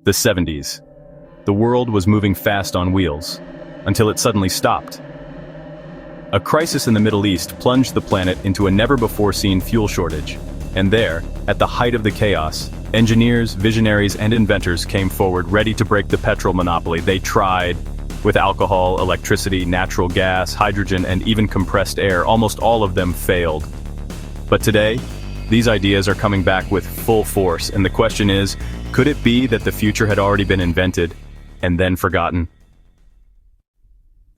The 70s. The world was moving fast on wheels, until it suddenly stopped. A crisis in the Middle East plunged the planet into a never-before-seen fuel shortage. And there, at the height of the chaos, engineers, visionaries, and inventors came forward ready to break the petrol monopoly. They tried with alcohol, electricity, natural gas, hydrogen, and even compressed air. Almost all of them failed. But today, these ideas are coming back with full force, and the question is, could it be that the future had already been invented and then forgotten?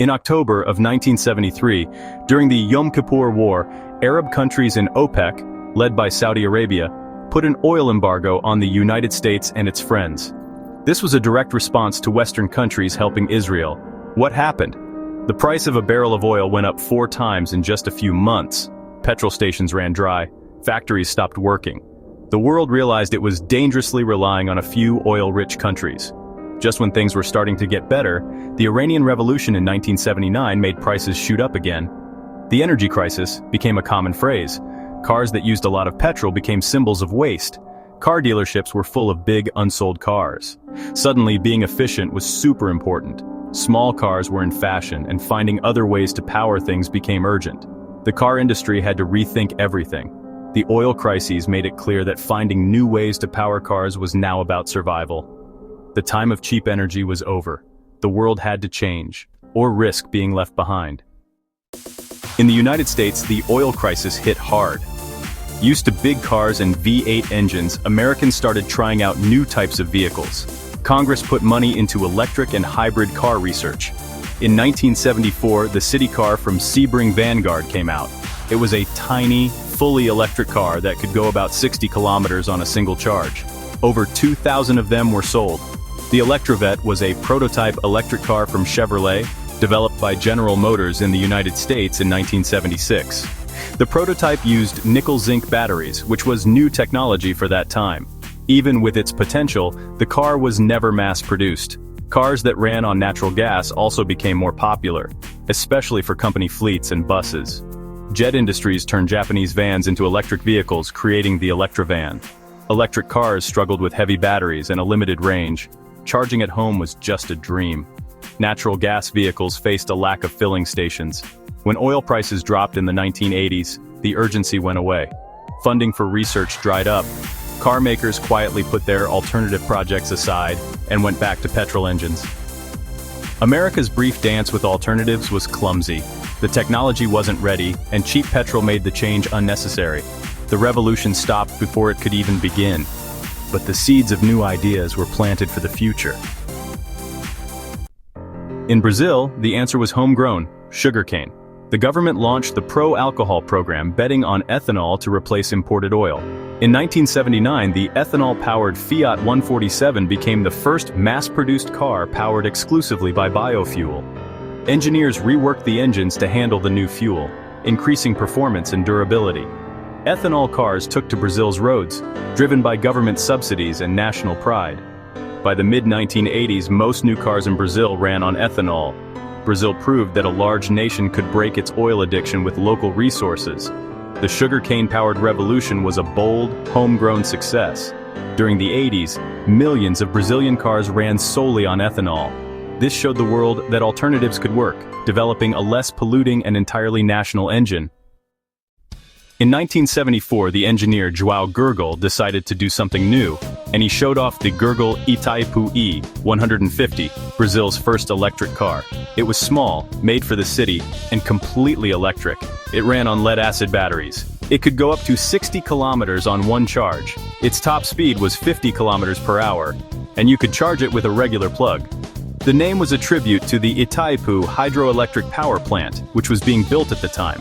In October of 1973, during the Yom Kippur War, Arab countries in OPEC, led by Saudi Arabia, put an oil embargo on the United States and its friends. This was a direct response to Western countries helping Israel. What happened? The price of a barrel of oil went up 4 times in just a few months. Petrol stations ran dry. Factories stopped working. The world realized it was dangerously relying on a few oil-rich countries. Just when things were starting to get better, the Iranian Revolution in 1979 made prices shoot up again. The energy crisis became a common phrase. Cars that used a lot of petrol became symbols of waste. Car dealerships were full of big, unsold cars. Suddenly, being efficient was super important. Small cars were in fashion, and finding other ways to power things became urgent. The car industry had to rethink everything. The oil crises made it clear that finding new ways to power cars was now about survival. The time of cheap energy was over. The world had to change, or risk being left behind. In the United States, the oil crisis hit hard. Used to big cars and V8 engines, Americans started trying out new types of vehicles. Congress put money into electric and hybrid car research. In 1974, the city car from Sebring Vanguard came out. It was a tiny, fully electric car that could go about 60 kilometers on a single charge. Over 2,000 of them were sold. The Electrovet was a prototype electric car from Chevrolet, developed by General Motors in the United States in 1976. The prototype used nickel-zinc batteries, which was new technology for that time. Even with its potential, the car was never mass-produced. Cars that ran on natural gas also became more popular, especially for company fleets and buses. Jet Industries turned Japanese vans into electric vehicles, creating the Electrovan. Electric cars struggled with heavy batteries and a limited range. Charging at home was just a dream. Natural gas vehicles faced a lack of filling stations. When oil prices dropped in the 1980s, the urgency went away. Funding for research dried up. Car makers quietly put their alternative projects aside and went back to petrol engines. America's brief dance with alternatives was clumsy. The technology wasn't ready, and cheap petrol made the change unnecessary. The revolution stopped before it could even begin. But the seeds of new ideas were planted for the future. In Brazil, the answer was homegrown, sugarcane. The government launched the pro-alcohol program, betting on ethanol to replace imported oil. In 1979, the ethanol-powered Fiat 147 became the first mass-produced car powered exclusively by biofuel. Engineers reworked the engines to handle the new fuel, increasing performance and durability. Ethanol cars took to Brazil's roads, driven by government subsidies and national pride. By the mid-1980s, most new cars in Brazil ran on ethanol. Brazil proved that a large nation could break its oil addiction with local resources. The sugarcane-powered revolution was a bold, homegrown success. During the 80s, millions of Brazilian cars ran solely on ethanol. This showed the world that alternatives could work, developing a less polluting and entirely national engine. In 1974, the engineer João Gergel decided to do something new, and he showed off the Gergel Itaipu E150, Brazil's first electric car. It was small, made for the city, and completely electric. It ran on lead-acid batteries. It could go up to 60 kilometers on one charge. Its top speed was 50 kilometers per hour, and you could charge it with a regular plug. The name was a tribute to the Itaipu hydroelectric power plant, which was being built at the time.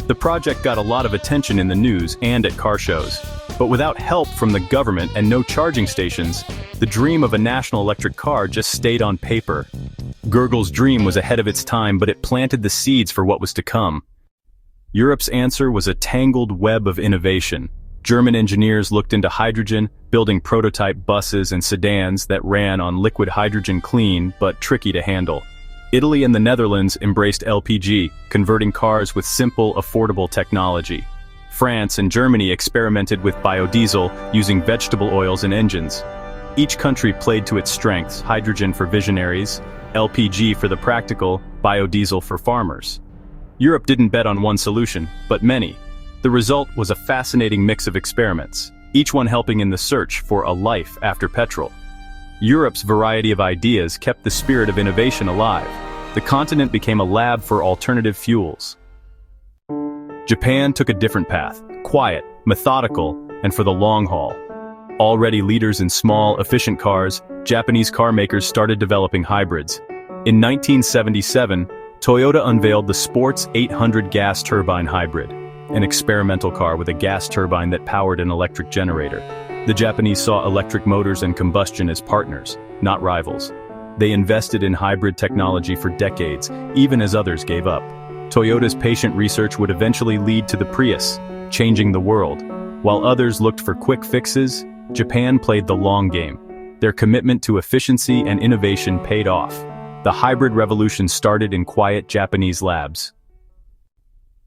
The project got a lot of attention in the news and at car shows. But without help from the government and no charging stations, the dream of a national electric car just stayed on paper. Gergel's dream was ahead of its time, but it planted the seeds for what was to come. Europe's answer was a tangled web of innovation. German engineers looked into hydrogen, building prototype buses and sedans that ran on liquid hydrogen, clean but tricky to handle. Italy and the Netherlands embraced LPG, converting cars with simple, affordable technology. France and Germany experimented with biodiesel, using vegetable oils in engines. Each country played to its strengths: hydrogen for visionaries, LPG for the practical, biodiesel for farmers. Europe didn't bet on one solution, but many. The result was a fascinating mix of experiments, each one helping in the search for a life after petrol. Europe's variety of ideas kept the spirit of innovation alive. The continent became a lab for alternative fuels. Japan took a different path: quiet, methodical, and for the long haul. Already leaders in small, efficient cars, Japanese car makers started developing hybrids. In 1977, Toyota unveiled the Sports 800 gas turbine hybrid, an experimental car with a gas turbine that powered an electric generator. The Japanese saw electric motors and combustion as partners, not rivals. They invested in hybrid technology for decades, even as others gave up. Toyota's patient research would eventually lead to the Prius, changing the world. While others looked for quick fixes, Japan played the long game. Their commitment to efficiency and innovation paid off. The hybrid revolution started in quiet Japanese labs.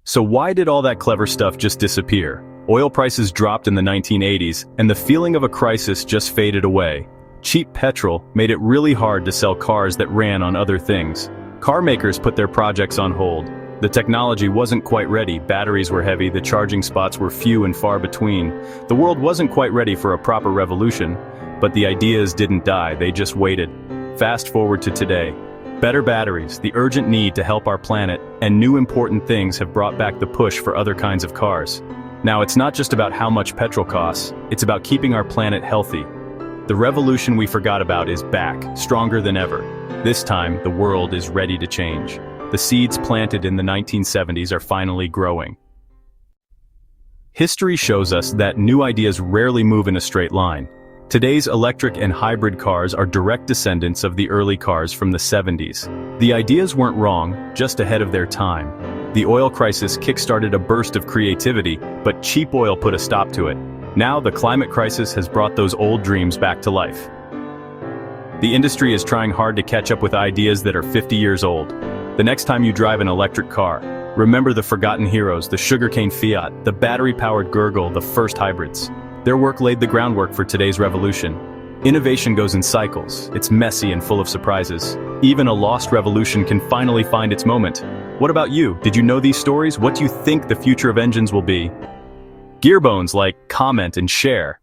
So why did all that clever stuff just disappear? Oil prices dropped in the 1980s, and the feeling of a crisis just faded away. Cheap petrol made it really hard to sell cars that ran on other things. Car makers put their projects on hold. The technology wasn't quite ready, batteries were heavy, the charging spots were few and far between. The world wasn't quite ready for a proper revolution, but the ideas didn't die, they just waited. Fast forward to today. Better batteries, the urgent need to help our planet, and new important things have brought back the push for other kinds of cars. Now it's not just about how much petrol costs, it's about keeping our planet healthy. The revolution we forgot about is back, stronger than ever. This time, the world is ready to change. The seeds planted in the 1970s are finally growing. History shows us that new ideas rarely move in a straight line. Today's electric and hybrid cars are direct descendants of the early cars from the 70s. The ideas weren't wrong, just ahead of their time. The oil crisis kick-started a burst of creativity, but cheap oil put a stop to it. Now the climate crisis has brought those old dreams back to life. The industry is trying hard to catch up with ideas that are 50 years old. The next time you drive an electric car, remember the forgotten heroes, the sugarcane Fiat, the battery-powered Gurgle, the first hybrids. Their work laid the groundwork for today's revolution. Innovation goes in cycles. It's messy and full of surprises. Even a lost revolution can finally find its moment. What about you? Did you know these stories? What do you think the future of engines will be? Gearbones, like, comment and share.